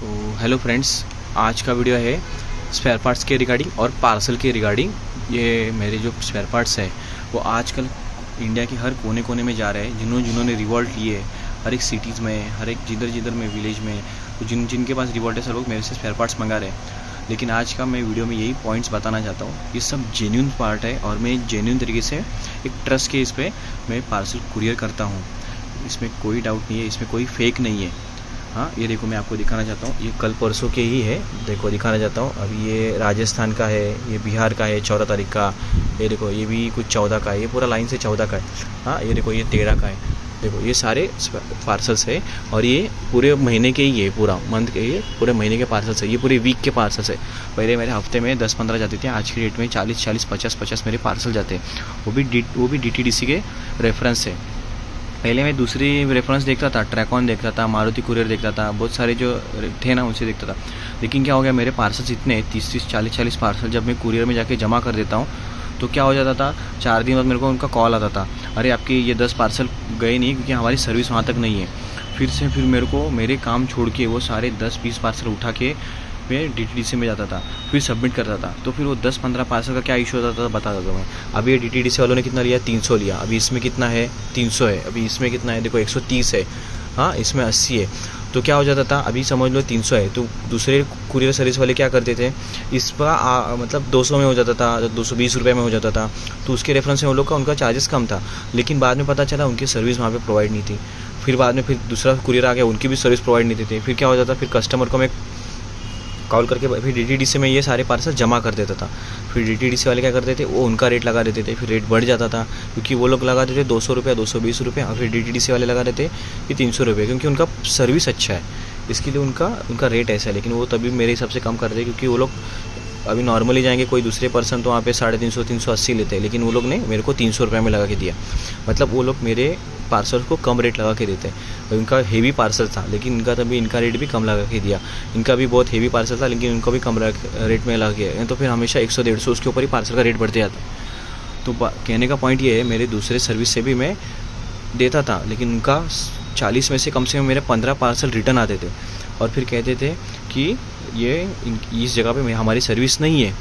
तो hello friends, आज का वीडियो है स्पेयर पार्ट्स के रिगार्डिंग और पार्सल के रिगार्डिंग। ये मेरे जो स्पेयर पार्ट्स है वो आजकल इंडिया के हर कोने कोने में जा रहे हैं। जिन्होंने रिवॉल्ट लिए हर एक सिटीज़ में, हर एक जिधर में विलेज में, तो जिनके पास रिवॉल्ट है सब लोग मेरे से स्पेयर पार्ट्स मंगा रहे हैं। लेकिन आज का मैं वीडियो में यही पॉइंट्स बताना चाहता हूँ। ये सब जेन्युइन पार्ट है और मैं जेन्युइन तरीके से एक ट्रस्ट के इस पर मैं पार्सल कुरियर करता हूँ। इसमें कोई डाउट नहीं है, इसमें कोई फेक नहीं है। हाँ, ये देखो मैं आपको दिखाना चाहता हूँ। ये कल परसों के ही है, देखो दिखाना चाहता हूँ। अभी ये राजस्थान का है, ये बिहार का है 14 तारीख का। ये देखो ये भी कुछ 14 का है, ये पूरा लाइन से 14 का है। हाँ, ये देखो ये 13 का है। देखो ये सारे पार्सल्स है और ये पूरे महीने के ही है, पूरा मंथ के, ये पूरे महीने के पार्सल्स है, ये पूरे वीक के पार्सल्स है। पहले मेरे हफ्ते में 10-15 जाते थे, आज की डेट में 40-40, 50-50 मेरे पार्सल जाते हैं। वो भी DTDC के रेफरेंस से। पहले मैं दूसरी रेफरेंस देखता था, ट्रैकॉन देखता था, मारुति कुरियर देखता था, बहुत सारे जो थे ना उनसे देखता था। लेकिन क्या हो गया, मेरे पार्सल्स इतने 30-30, 40-40 पार्सल जब मैं कुरियर में जाके जमा कर देता हूँ तो क्या हो जाता था, 4 दिन बाद मेरे को उनका कॉल आता था, अरे आपके ये 10 पार्सल गए नहीं क्योंकि हमारी सर्विस वहाँ तक नहीं है। फिर मेरे को मेरे काम छोड़ के वो सारे 10-20 पार्सल उठा के मैं DTDC में जाता था, फिर सबमिट करता था। तो फिर वो 10-15 पार्सल का क्या इशू होता था बता देता हूँ मैं। अभी ये DTDC वालों ने कितना लिया, 300 लिया। अभी इसमें कितना है, 300 है। अभी इसमें कितना है, देखो 130 है। हाँ, इसमें 80 है। तो क्या हो जाता था, अभी समझ लो 300 है, तो दूसरे कुरियर सर्विस वाले क्या करते थे, इस पर मतलब 200 में हो जाता था, 220 रुपये में हो जाता था। तो उसके रेफरेंस में उन लोग का उनका चार्जेस कम था। लेकिन बाद में पता चला उनकी सर्विस वहाँ पे प्रोवाइड नहीं थी। फिर बाद में फिर दूसरा कुरियर आ गया, उनकी भी सर्विस प्रोवाइड नहीं थी। फिर क्या हो जाता, फिर कस्टमर को मैं कॉल करके फिर DTDC में ये सारे पार्सल जमा कर देता था। फिर DTDC वाले क्या करते थे, वो उनका रेट लगा देते थे। फिर रेट बढ़ जाता था क्योंकि वो लोग लगा देते 200 रुपये, 220 रुपये, और फिर DTDC वाले लगा देते कि 300 रुपये, क्योंकि उनका सर्विस अच्छा है, इसके लिए उनका रेट ऐसा है। लेकिन वो तभी मेरे हिसाब से कम कर देते क्योंकि वो लोग अभी नॉर्मली जाएंगे कोई दूसरे पर्सन तो वहाँ पे 350, 380 लेते हैं, लेकिन वो लोग ने मेरे को 300 रुपये में लगा के दिया। मतलब वो लोग मेरे पार्सल को कम रेट लगा के देते हैं। उनका हेवी पार्सल था लेकिन इनका रेट भी कम लगा के दिया। इनका भी बहुत हेवी पार्सल था लेकिन उनको भी कम रेट में लगा के, तो फिर हमेशा 100-150 उसके ऊपर ही पार्सल का रेट बढ़ते जाता है। तो कहने का पॉइंट ये है, मेरे दूसरे सर्विस से भी मैं देता था, लेकिन उनका 40 में से कम मेरे 15 पार्सल रिटर्न आते थे और फिर कहते थे कि ये इस जगह पे हमारी सर्विस नहीं है।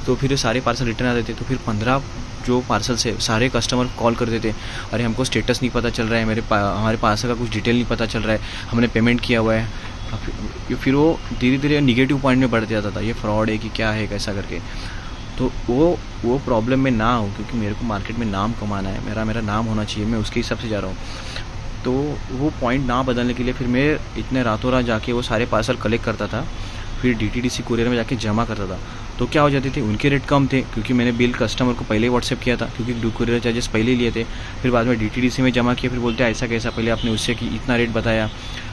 तो फिर सारे पार्सल रिटर्न आते थे। तो फिर 15 जो पार्सल से सारे कस्टमर कॉल करते थे, अरे हमको स्टेटस नहीं पता चल रहा है, हमारे पार्सल का कुछ डिटेल नहीं पता चल रहा है, हमने पेमेंट किया हुआ है। फिर वो धीरे धीरे निगेटिव पॉइंट में बढ़ जाता था, ये फ्रॉड है कि क्या है कैसा करके। तो वो प्रॉब्लम में ना हो, क्योंकि मेरे को मार्केट में नाम कमाना है, मेरा नाम होना चाहिए, मैं उसके हिसाब से जा रहा हूँ। तो वो पॉइंट ना बदलने के लिए फिर मैं इतने रातों रात जाके वो सारे पार्सल कलेक्ट करता था, फिर DTDC कुरियर में जाके जमा करता था। तो क्या हो जाती थी, उनके रेट कम थे क्योंकि मैंने बिल कस्टमर को पहले ही व्हाट्सएप किया था, क्योंकि कुरियर चार्जेस पहले ही लिए थे। फिर बाद में DTDC में जमा किया, फिर बोलते ऐसा कैसा, पहले आपने उससे कि इतना रेट बताया,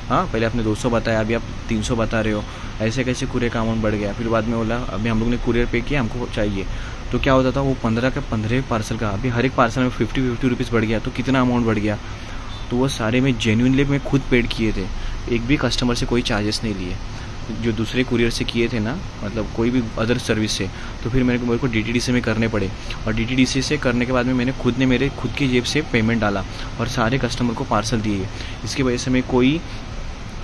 हाँ पहले आपने 200 बताया, अभी आप 300 बता रहे हो, ऐसे कैसे कुरियर का अमाउंट बढ़ गया। फिर बाद में बोला अभी हम लोग ने कुरियर पे किया, हमको चाहिए। तो क्या होता था, वो 15 के 15 पार्सल का अभी हर एक पार्सल में 50 रुपीज़ बढ़ गया। तो कितना अमाउंट बढ़ गया। तो वो सारे में जेन्युइनली मैं खुद पेड किए थे, एक भी कस्टमर से कोई चार्जेस नहीं लिए। जो दूसरे कुरियर से किए थे ना, मतलब कोई भी अदर सर्विस से, तो फिर मेरे को DTDC में करने पड़े। और DTDC से करने के बाद में मैंने मेरे खुद की जेब से पेमेंट डाला और सारे कस्टमर को पार्सल दिए। इसकी वजह से मैं कोई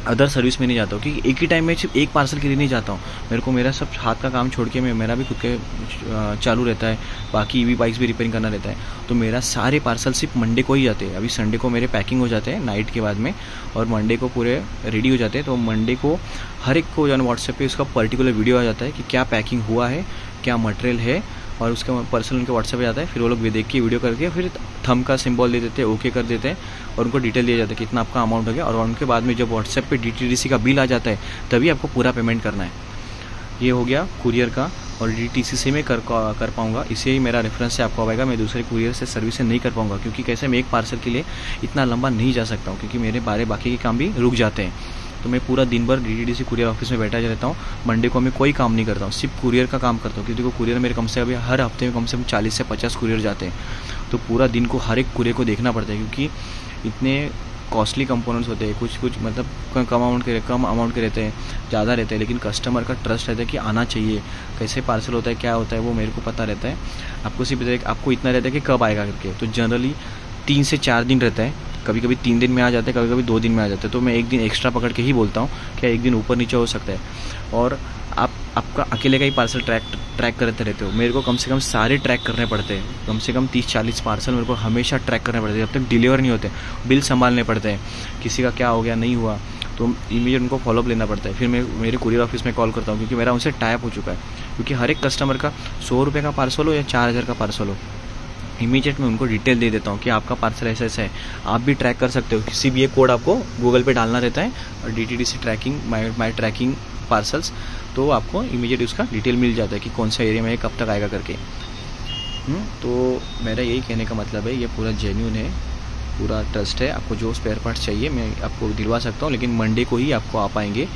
अदर सर्विस में नहीं जाता हूँ, क्योंकि एक ही टाइम में सिर्फ एक पार्सल के लिए नहीं जाता हूँ। मेरे को मेरा सब हाथ का काम छोड़ के मेरा भी खुद के चालू रहता है, बाकी EV बाइक्स भी रिपेयरिंग करना रहता है। तो मेरा सारे पार्सल सिर्फ मंडे को ही जाते हैं। अभी संडे को मेरे पैकिंग हो जाते हैं नाइट के बाद में, और मंडे को पूरे रेडी हो जाते हैं। तो मंडे को हर एक को जो व्हाट्सएप पे उसका पर्टिकुलर वीडियो आ जाता है कि क्या पैकिंग हुआ है, क्या मटेरियल है, और उसका पर्सनल उनके व्हाट्सएप पे जाता है। फिर वो लोग भी देख के वीडियो करके फिर थंब का सिंबल दे देते हैं, ओके कर देते हैं, और उनको डिटेल दिया जाता है कितना आपका अमाउंट हो गया। और उनके बाद में जब व्हाट्सएप पे DTDC का बिल आ जाता है तभी आपको पूरा पेमेंट करना है। ये हो गया कुरियर का, और DTDC से मैं कर पाऊँगा, इसे ही मेरा रेफरेंस से आपको आएगा। मैं दूसरे कुरियर से सर्विस से नहीं कर पाऊँगा, क्योंकि कैसे मैं एक पार्सल के लिए इतना लंबा नहीं जा सकता हूँ, क्योंकि मेरे बाकी के काम भी रुक जाते हैं। तो मैं पूरा दिन भर DTDC कुरियर ऑफिस में बैठा रहता हूँ। मंडे को मैं कोई काम नहीं करता हूँ, सिर्फ कुरियर का काम करता हूँ, क्योंकि कुरियर मेरे कम से कम हर हफ्ते में कम से कम 40 से 50 कुरियर जाते हैं। तो पूरा दिन को हर एक कुरियर को देखना पड़ता है, क्योंकि इतने कॉस्टली कंपोनेंट्स होते हैं, कुछ मतलब कम अमाउंट के रहते हैं, ज़्यादा रहते हैं, लेकिन कस्टमर का ट्रस्ट रहता है कि आना चाहिए, कैसे पार्सल होता है, क्या होता है, वो मेरे को पता रहता है। आपको सिर्फ आपको इतना रहता है कि कब आएगा करके। तो जनरली 3 से 4 दिन रहता है कभी कभी 3 दिन में आ जाते हैं, कभी कभी 2 दिन में आ जाते हैं। तो मैं एक दिन एक्स्ट्रा पकड़ के ही बोलता हूँ, क्या एक दिन ऊपर नीचे हो सकता है। और आपका अकेले का ही पार्सल ट्रैक करते रहते हो, मेरे को कम से कम सारे ट्रैक करने पड़ते हैं। कम से कम 30-40 पार्सल मेरे को हमेशा ट्रैक करने पड़ते हैं, जब तक डिलीवर नहीं होते। बिल संभालने पड़ते हैं, किसी का क्या हो गया नहीं हुआ तो इमीडिएट उनको फॉलोअप लेना पड़ता है। फिर मैं मेरे कुरियर ऑफिस में कॉल करता हूँ, क्योंकि मेरा उनसे टाइप हो चुका है। क्योंकि हर एक कस्टमर का 100 रुपये का पार्सल हो या 4000 का पार्सल हो, इमीडिएट मैं उनको डिटेल दे देता हूँ कि आपका पार्सल ऐसा ऐसा है। आप भी ट्रैक कर सकते हो, किसी भी एक कोड आपको गूगल पे डालना रहता है, और DTDC ट्रैकिंग माई ट्रैकिंग पार्सल्स, तो आपको इमीडिएट उसका डिटेल मिल जाता है कि कौन सा एरिया में है, कब तक आएगा करके। तो मेरा यही कहने का मतलब है, ये पूरा जेन्युइन है, पूरा ट्रस्ट है। आपको जो स्पेयर पार्ट्स चाहिए मैं आपको दिलवा सकता हूँ, लेकिन मंडे को ही आपको आ पाएंगे,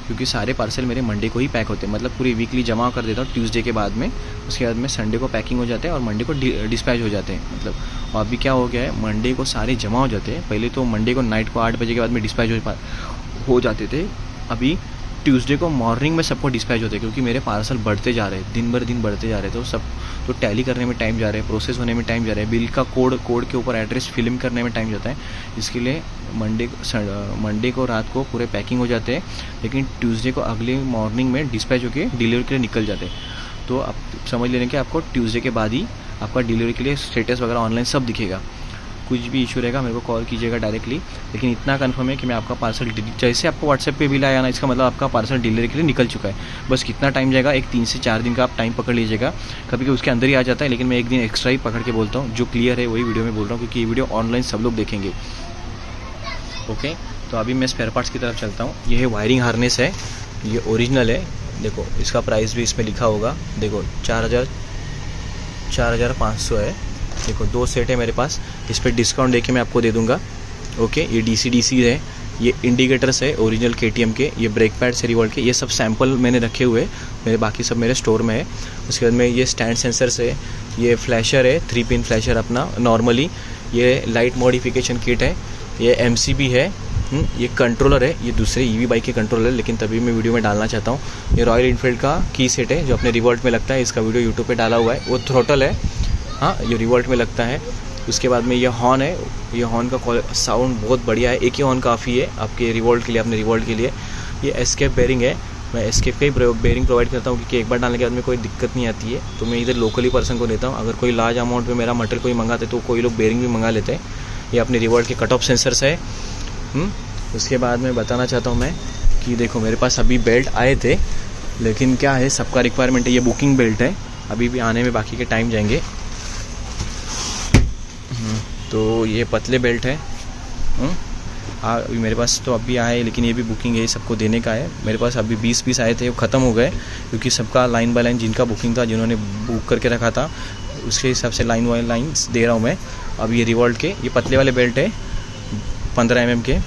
क्योंकि सारे पार्सल मेरे मंडे को ही पैक होते हैं। मतलब पूरी वीकली जमा कर देता हूँ ट्यूसडे के बाद में, उसके बाद में संडे को पैकिंग हो जाते हैं और मंडे को डिस्पैच हो जाते हैं। मतलब अभी क्या हो गया है, मंडे को सारे जमा हो जाते हैं। पहले तो मंडे को नाइट को 8 बजे के बाद में डिस्पैच हो जाते थे, अभी ट्यूसडे को मॉर्निंग में सबको डिस्पैच होते हैं, क्योंकि मेरे पार्सल बढ़ते जा रहे हैं, दिन भर दिन बढ़ते जा रहे हैं। तो सब तो टैली करने में टाइम जा रहा है, प्रोसेस होने में टाइम जा रहा है, बिल का कोड के ऊपर एड्रेस फिल्म करने में टाइम जाता है। इसके लिए मंडे को रात को पूरे पैकिंग हो जाते हैं, लेकिन ट्यूसडे को अगले मॉर्निंग में डिस्पैच होकर डिलीवरी के लिए निकल जाते हैं। तो आप समझ लेने कि आपको ट्यूसडे के बाद ही आपका डिलीवरी के लिए स्टेटस वगैरह ऑनलाइन सब दिखेगा। कुछ भी इशू रहेगा मेरे को कॉल कीजिएगा डायरेक्टली, लेकिन इतना कंफर्म है कि मैं आपका पार्सल जैसे आपको व्हाट्सएप पे बिल आया ना, इसका मतलब आपका पार्सल डिलीवरी के लिए निकल चुका है। बस कितना टाइम जाएगा, एक 3 से 4 दिन का आप टाइम पकड़ लीजिएगा। कभी कभी उसके अंदर ही आ जाता है, लेकिन मैं एक दिन एक्स्ट्रा ही पकड़ के बोलता हूँ। जो क्लियर है वही वीडियो में बोल रहा हूँ, क्योंकि ये वीडियो ऑनलाइन सब लोग देखेंगे। ओके, तो अभी मैं स्पेयर पार्ट्स की तरफ चलता हूँ। ये है वायरिंग हार्नेस है, ये ओरिजिनल है। देखो इसका प्राइस भी इसमें लिखा होगा, देखो 4500 है। देखो 2 सेट है मेरे पास, इस पर डिस्काउंट देके मैं आपको दे दूंगा। ओके, ये DC है, ये इंडिकेटर्स है ओरिजिनल KTM के, ये ब्रेक पैड्स है रिवॉल्ट के। ये सब सैंपल मैंने रखे हुए, मेरे बाकी सब मेरे स्टोर में है। उसके बाद में ये स्टैंड सेंसर्स है, ये फ्लैशर है, 3 पिन फ्लैशर अपना नॉर्मली, ये लाइट मॉडिफिकेशन किट है, ये MCB है, ये कंट्रोलर है, ये दूसरे EV बाइक के कंट्रोलर, लेकिन तभी मैं वीडियो में डालना चाहता हूँ। ये रॉयल इनफील्ड का की सेट है, जो अपने रिवॉल्ट में लगता है, इसका वीडियो यूट्यूब पर डाला हुआ है। वो थ्रोटल है, हाँ, ये रिवॉल्ट में लगता है। उसके बाद में ये हॉर्न है, ये हॉर्न का साउंड बहुत बढ़िया है, एक ही हॉर्न काफ़ी है आपके रिवॉल्ट के लिए, अपने रिवॉल्ट के लिए। ये एस्केप बेरिंग है, मैं एस्केप का ही बेरिंग प्रोवाइड करता हूँ, क्योंकि एक बार डालने के बाद में कोई दिक्कत नहीं आती है। तो मैं इधर लोकली पर्सन को देता हूँ, अगर कोई लार्ज अमाउंट में मेरा मटेरियल कोई मंगाते तो कोई लोग बेरिंग भी मंगा लेते हैं। ये अपने रिवॉल्ट के कट ऑफ सेंसर्स है। उसके बाद में बताना चाहता हूँ मैं कि देखो मेरे पास अभी बेल्ट आए थे, लेकिन क्या है सबका रिक्वायरमेंट है, ये बुकिंग बेल्ट है, अभी भी आने में बाकी के टाइम जाएंगे। तो ये पतले बेल्ट है, मेरे पास तो अभी आए, लेकिन ये भी बुकिंग है, सबको देने का है। मेरे पास अभी 20 पीस आए थे, वो ख़त्म हो गए, क्योंकि सबका लाइन बाय लाइन जिनका बुकिंग था, जिन्होंने बुक करके रखा था, उसके हिसाब से लाइन बाय लाइन दे रहा हूँ मैं। अब ये रिवॉल्ट के ये पतले वाले बेल्ट है, 15 mm के,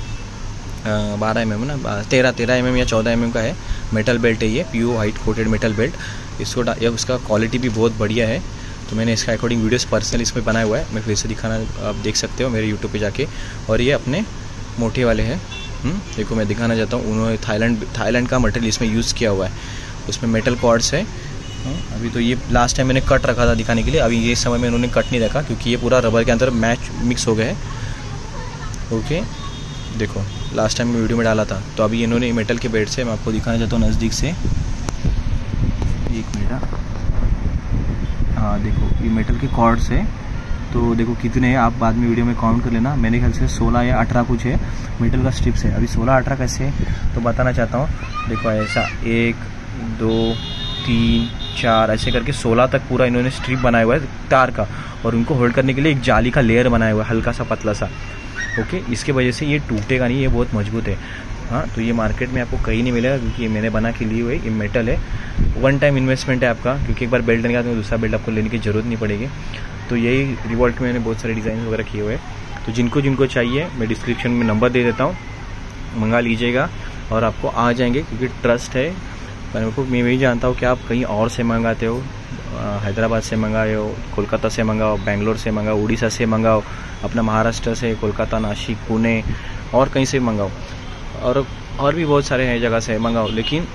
12 mm ना, 13 mm या 14 mm का है, मेटल बेल्ट है ये, pure white coated metal belt. इसको उसका क्वालिटी भी बहुत बढ़िया है, तो मैंने इसका अकॉर्डिंग वीडियोस पर्सनली इसमें बनाया हुआ है, मैं फिर से दिखाना आप देख सकते हो मेरे यूट्यूब पे जाके। और ये अपने मोटे वाले हैं, देखो मैं दिखाना चाहता हूँ, उन्होंने थाईलैंड का मटेरियल इसमें यूज़ किया हुआ है, उसमें मेटल कॉर्ड्स है। अभी तो ये लास्ट टाइम मैंने कट रखा था दिखाने के लिए, अभी ये समय में उन्होंने कट नहीं रखा, क्योंकि ये पूरा रबर के अंदर मिक्स हो गया है। ओके, देखो लास्ट टाइम मैं वीडियो में डाला था, तो अभी इन्होंने मेटल के बेल्ट से, मैं आपको दिखाना चाहता हूँ नज़दीक से, 1 मिनट। हाँ देखो ये मेटल के कॉर्ड्स है, तो देखो कितने हैं, आप बाद में वीडियो में काउंट कर लेना। मेरे ख्याल से 16 या 18 कुछ है मेटल का स्ट्रिप्स है। अभी 16-18 कैसे है तो बताना चाहता हूँ। देखो ऐसा 1 2 3 4 ऐसे करके 16 तक पूरा इन्होंने स्ट्रिप बनाया हुआ है तार का, और उनको होल्ड करने के लिए एक जाली का लेयर बनाया हुआ है, हल्का सा पतला सा। ओके, इसके वजह से ये टूटेगा नहीं, ये बहुत मजबूत है। हाँ, तो ये मार्केट में आपको कहीं नहीं मिलेगा, क्योंकि ये मैंने बना के लिए हुए, ये मेटल है, 1 टाइम इन्वेस्टमेंट है आपका, क्योंकि एक बार बेल्ट लेने के बाद दूसरा बेल्ट आपको लेने की ज़रूरत नहीं पड़ेगी। तो यही रिवॉल्ट में मैंने बहुत सारे डिज़ाइन वगैरह किए हुए हैं, तो जिनको चाहिए मैं डिस्क्रिप्शन में नंबर दे देता हूँ, मंगा लीजिएगा और आपको आ जाएंगे, क्योंकि ट्रस्ट है। मैं भी जानता हूँ कि आप कहीं और से मंगाते हो, हैदराबाद से मंगाए हो, कोलकाता से मंगाओ, बेंगलोर से मंगाओ, उड़ीसा से मंगाओ, अपना महाराष्ट्र से, कोलकाता, नासिक, पुणे और कहीं से मंगाओ, और भी बहुत सारे नए जगह से मंगाओ। लेकिन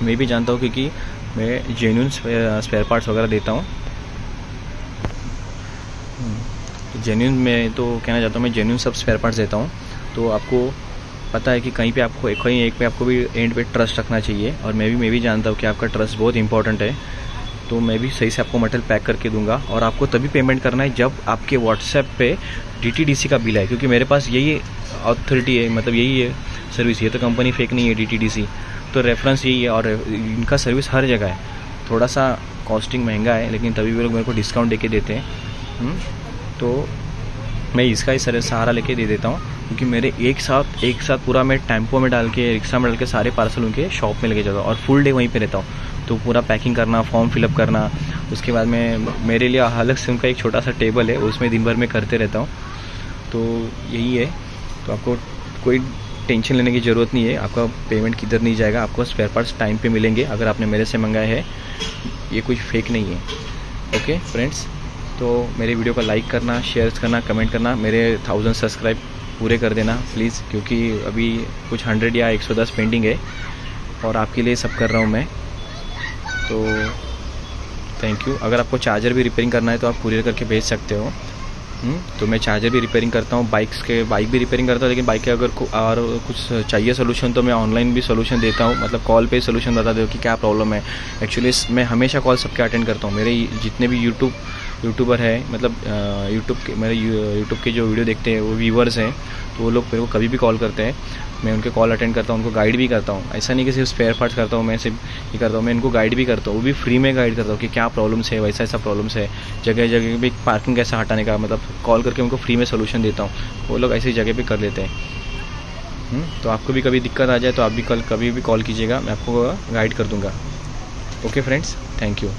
मैं भी जानता हूँ, क्योंकि मैं जेन्युइन स्पेयर पार्ट्स वगैरह देता हूँ। जेन्युइन मैं तो कहना चाहता हूँ, मैं जेन्युइन सब स्पेयर पार्ट्स देता हूँ। तो आपको पता है कि कहीं एक पे आपको भी एंड पे ट्रस्ट रखना चाहिए, और मैं भी जानता हूँ कि आपका ट्रस्ट बहुत इंपॉर्टेंट है। तो मैं भी सही से आपको मटेरियल पैक करके दूंगा, और आपको तभी पेमेंट करना है जब आपके व्हाट्सएप पे DTDC का बिल है, क्योंकि मेरे पास यही अथॉरिटी है, मतलब यही है सर्विस। ये तो कंपनी फेक नहीं है DTDC, तो रेफरेंस यही है, और इनका सर्विस हर जगह है। थोड़ा सा कॉस्टिंग महंगा है, लेकिन तभी भी लोग मेरे को डिस्काउंट देके देते हैं। तो मैं इसका ही सहारा लेके दे देता हूँ, क्योंकि मेरे एक साथ पूरा मैं टेम्पो में डाल के, रिक्शा में डाल के सारे पार्सल उनके शॉप में लेके जाता हूँ, और फुल डे वहीं पे रहता हूँ। तो पूरा पैकिंग करना, फॉर्म फिलअप करना, उसके बाद में मेरे लिए अलग से उनका एक छोटा सा टेबल है, उसमें दिन भर में करते रहता हूँ। तो यही है। तो आपको कोई टेंशन लेने की ज़रूरत नहीं है, आपका पेमेंट किधर नहीं जाएगा, आपको स्पेयर पार्ट्स टाइम पे मिलेंगे अगर आपने मेरे से मंगाए हैं। ये कुछ फेक नहीं है। ओके फ्रेंड्स, तो मेरे वीडियो को लाइक करना, शेयर करना, कमेंट करना, मेरे 1000 सब्सक्राइब पूरे कर देना प्लीज़, क्योंकि अभी कुछ 100 या 110 पेंडिंग है, और आपके लिए सब कर रहा हूँ मैं। तो थैंक यू। अगर आपको चार्जर भी रिपेयरिंग करना है तो आप कुरियर करके भेज सकते हो। तो मैं चार्जर भी रिपेयरिंग करता हूँ, बाइक भी रिपेयरिंग करता हूँ, लेकिन बाइक के अगर और कुछ चाहिए सोल्यूशन तो मैं ऑनलाइन भी सोल्यूशन देता हूँ, मतलब कॉल पे सोल्यूशन बता दो कि क्या प्रॉब्लम है। एक्चुअली मैं हमेशा कॉल सबके अटेंड करता हूँ। मेरे जितने भी यूट्यूबर है, मतलब मेरे यूट्यूब के जो वीडियो देखते हैं वो व्यूवर्स हैं, तो वो लोग मेरे को कभी भी कॉल करते हैं, मैं उनके कॉल अटेंड करता हूँ, उनको गाइड भी करता हूँ। ऐसा नहीं कि सिर्फ स्पेयर पार्ट्स करता हूँ, मैं सिर्फ ये करता हूँ, मैं इनको गाइड भी करता हूँ, वो भी फ्री में गाइड करता हूँ कि क्या प्रॉब्लम्स है, ऐसा प्रॉब्लम्स है, जगह जगह पे पार्किंग कैसे हटाने का, मतलब कॉल करके उनको फ्री में सोल्यूशन देता हूँ। वो लोग ऐसी जगह पे कर लेते हैं। तो आपको भी कभी दिक्कत आ जाए तो आप भी कभी भी कॉल कीजिएगा, मैं आपको गाइड कर दूँगा। Okay friends, thank you.